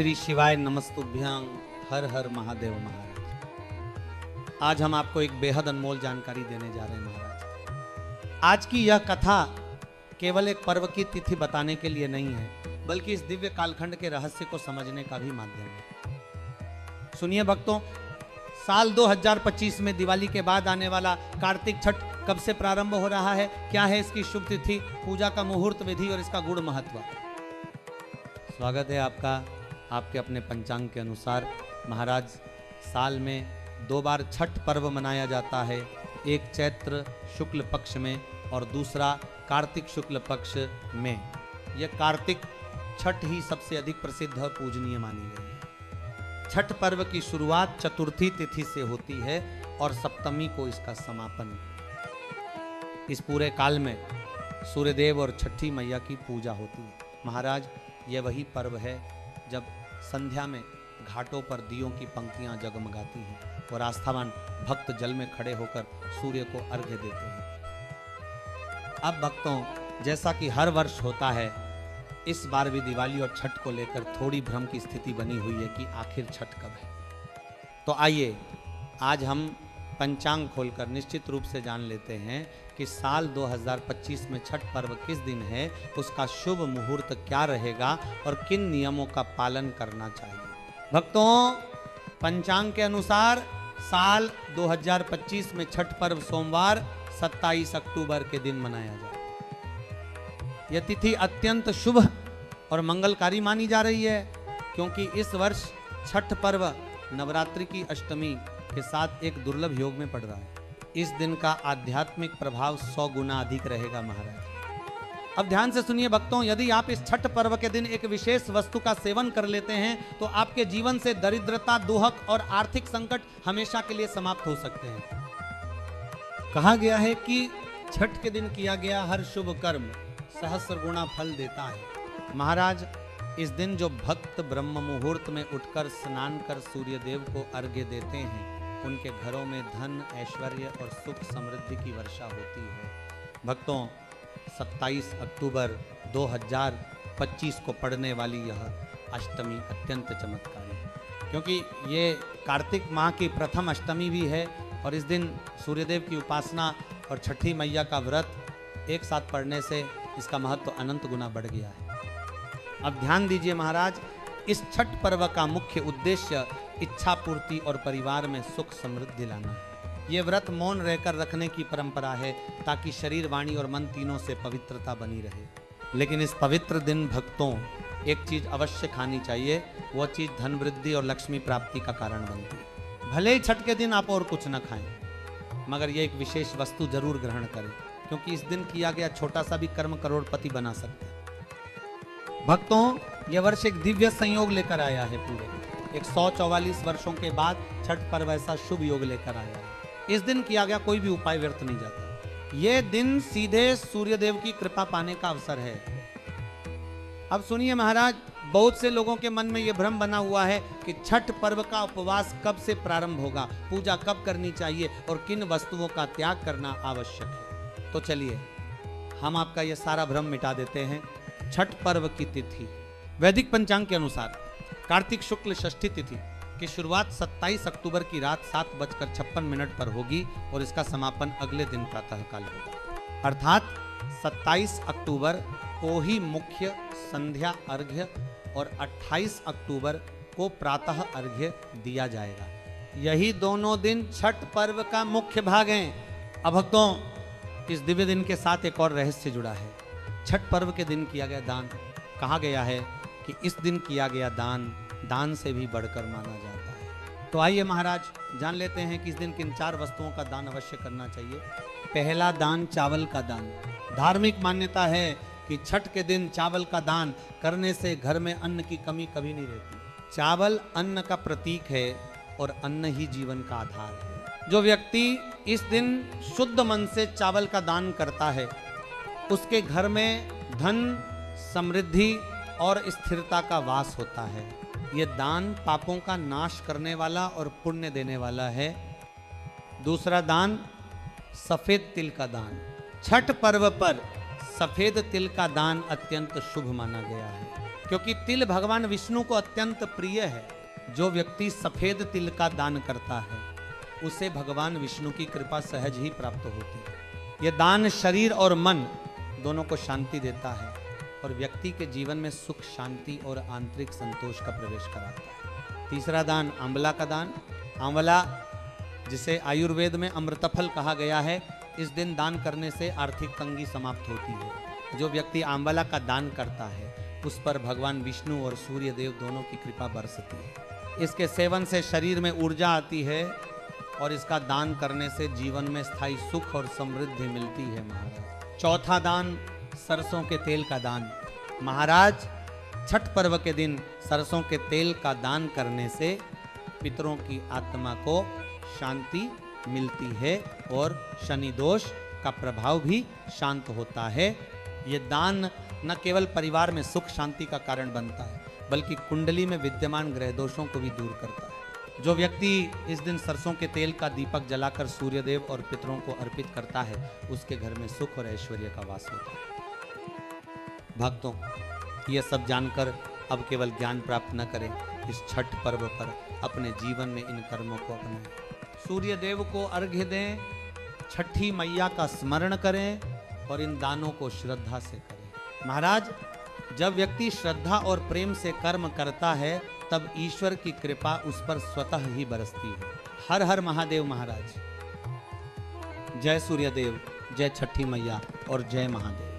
श्री शिवाय नमस्तुभ्यां। हर हर महादेव महाराज। आज हम आपको एक बेहद अनमोल जानकारी देने जा रहे हैं महाराज। आज की यह कथा केवल एक पर्व की तिथि बताने के लिए नहीं है, बल्कि इस दिव्य कालखंड के रहस्य को समझने का भी माध्यम है। सुनिए भक्तों, साल 2025 में दिवाली के बाद आने वाला कार्तिक छठ कब से प्रारंभ हो रहा है, क्या है इसकी शुभ तिथि, पूजा का मुहूर्त विधि और इसका गुण महत्व। स्वागत है आपका आपके अपने पंचांग के अनुसार। महाराज, साल में 2 बार छठ पर्व मनाया जाता है, एक चैत्र शुक्ल पक्ष में और दूसरा कार्तिक शुक्ल पक्ष में। यह कार्तिक छठ ही सबसे अधिक प्रसिद्ध और पूजनीय मानी गई है। छठ पर्व की शुरुआत चतुर्थी तिथि से होती है और सप्तमी को इसका समापन। इस पूरे काल में सूर्यदेव और छठी मैया की पूजा होती है। महाराज, यह वही पर्व है जब संध्या में घाटों पर दियों की पंक्तियां जगमगाती हैं और आस्थावान भक्त जल में खड़े होकर सूर्य को अर्घ्य देते हैं। अब भक्तों, जैसा कि हर वर्ष होता है, इस बार भी दिवाली और छठ को लेकर थोड़ी भ्रम की स्थिति बनी हुई है कि आखिर छठ कब है। तो आइए आज हम पंचांग खोलकर निश्चित रूप से जान लेते हैं कि साल 2025 में छठ पर्व किस दिन है, उसका शुभ मुहूर्त क्या रहेगा और किन नियमों का पालन करना चाहिए। भक्तों, पंचांग के अनुसार साल 2025 में छठ पर्व सोमवार 27 अक्टूबर के दिन मनाया जाए। यह तिथि अत्यंत शुभ और मंगलकारी मानी जा रही है, क्योंकि इस वर्ष छठ पर्व नवरात्रि की अष्टमी के साथ एक दुर्लभ योग में पड़ रहा है। इस दिन का आध्यात्मिक प्रभाव 100 गुना अधिक रहेगा महाराज। अब ध्यान से सुनिए भक्तों, यदि आप इस छठ पर्व के दिन एक विशेष वस्तु का सेवन कर लेते हैं तो आपके जीवन से दरिद्रता, दुहक और आर्थिक संकट हमेशा के लिए समाप्त हो सकते हैं। कहा गया है कि छठ के दिन किया गया हर शुभ कर्म सहस्र गुना फल देता है। महाराज, इस दिन जो भक्त ब्रह्म मुहूर्त में उठकर स्नान कर सूर्य देव को अर्घ्य देते हैं, उनके घरों में धन, ऐश्वर्य और सुख समृद्धि की वर्षा होती है। भक्तों, 27 अक्टूबर 2025 को पड़ने वाली यह अष्टमी अत्यंत चमत्कारी है, क्योंकि ये कार्तिक माह की प्रथम अष्टमी भी है और इस दिन सूर्यदेव की उपासना और छठी मैया का व्रत एक साथ पढ़ने से इसका महत्व अनंत गुना बढ़ गया है। अब ध्यान दीजिए महाराज, इस छठ पर्व का मुख्य उद्देश्य इच्छा पूर्ति और परिवार में सुख समृद्धि लाना है। ये व्रत मौन रहकर रखने की परंपरा है, ताकि शरीर, वाणी और मन तीनों से पवित्रता बनी रहे। लेकिन इस पवित्र दिन भक्तों, एक चीज अवश्य खानी चाहिए, वह चीज धन वृद्धि और लक्ष्मी प्राप्ति का कारण बनती है। भले ही छठ के दिन आप और कुछ न खाएं, मगर ये एक विशेष वस्तु जरूर ग्रहण करें, क्योंकि इस दिन किया गया छोटा सा भी कर्म करोड़पति बना सकते हैं। भक्तों, यह वर्ष एक दिव्य संयोग लेकर आया है। पूरे 144 वर्षों के बाद छठ पर्व ऐसा शुभ योग लेकर आया है। इस दिन किया गया कोई भी उपाय व्यर्थ नहीं जाता। यह दिन सीधे सूर्यदेव की कृपा पाने का अवसर है। अब सुनिए महाराज, बहुत से लोगों के मन में यह भ्रम बना हुआ है कि छठ पर्व का उपवास कब से प्रारंभ होगा, पूजा कब करनी चाहिए और किन वस्तुओं का त्याग करना आवश्यक है। तो चलिए हम आपका यह सारा भ्रम मिटा देते हैं। छठ पर्व की तिथि वैदिक पंचांग के अनुसार कार्तिक शुक्ल षष्ठी तिथि की शुरुआत 27 अक्टूबर की रात 7:56 पर होगी और इसका समापन अगले दिन प्रातःकाल होगा। अर्थात 27 अक्टूबर को ही मुख्य संध्या अर्घ्य और 28 अक्टूबर को प्रातः अर्घ्य दिया जाएगा। यही दोनों दिन छठ पर्व का मुख्य भाग हैं। अब भक्तों, इस दिव्य दिन के साथ एक और रहस्य जुड़ा है। छठ पर्व के दिन किया गया दान, कहा गया है कि इस दिन किया गया दान दान से भी बढ़कर माना जाता है। तो आइए महाराज, जान लेते हैं कि इस दिन किन 4 वस्तुओं का दान अवश्य करना चाहिए। पहला दान, चावल का दान। धार्मिक मान्यता है कि छठ के दिन चावल का दान करने से घर में अन्न की कमी कभी नहीं रहती। चावल अन्न का प्रतीक है और अन्न ही जीवन का आधार है। जो व्यक्ति इस दिन शुद्ध मन से चावल का दान करता है, उसके घर में धन, समृद्धि और स्थिरता का वास होता है। यह दान पापों का नाश करने वाला और पुण्य देने वाला है। दूसरा दान, सफेद तिल का दान। छठ पर्व पर सफेद तिल का दान अत्यंत शुभ माना गया है, क्योंकि तिल भगवान विष्णु को अत्यंत प्रिय है। जो व्यक्ति सफेद तिल का दान करता है उसे भगवान विष्णु की कृपा सहज ही प्राप्त होती है। यह दान शरीर और मन दोनों को शांति देता है और व्यक्ति के जीवन में सुख, शांति और आंतरिक संतोष का प्रवेश कराता है। तीसरा दान आंवला का दान। आंवला जिसे आयुर्वेद में अमृतफल कहा गया है, इस दिन दान करने से आर्थिक तंगी समाप्त होती है। जो व्यक्ति आंवला का दान करता है उस पर भगवान विष्णु और सूर्य देव दोनों की कृपा बरसती है। इसके सेवन से शरीर में ऊर्जा आती है और इसका दान करने से जीवन में स्थायी सुख और समृद्धि मिलती है महाराज। चौथा दान सरसों के तेल का दान। महाराज छठ पर्व के दिन सरसों के तेल का दान करने से पितरों की आत्मा को शांति मिलती है और शनि दोष का प्रभाव भी शांत होता है। ये दान न केवल परिवार में सुख शांति का कारण बनता है बल्कि कुंडली में विद्यमान ग्रह दोषों को भी दूर करता है। जो व्यक्ति इस दिन सरसों के तेल का दीपक जलाकर सूर्यदेव और पितरों को अर्पित करता है उसके घर में सुख और ऐश्वर्य का वास होता है। भक्तों, ये सब जानकर अब केवल ज्ञान प्राप्त न करें, इस छठ पर्व पर अपने जीवन में इन कर्मों को अपनाएं। सूर्य देव को अर्घ्य दें, छठी मैया का स्मरण करें और इन दानों को श्रद्धा से करें। महाराज, जब व्यक्ति श्रद्धा और प्रेम से कर्म करता है तब ईश्वर की कृपा उस पर स्वतः ही बरसती है। हर हर महादेव महाराज। जय सूर्यदेव, जय छठी मैया और जय महादेव।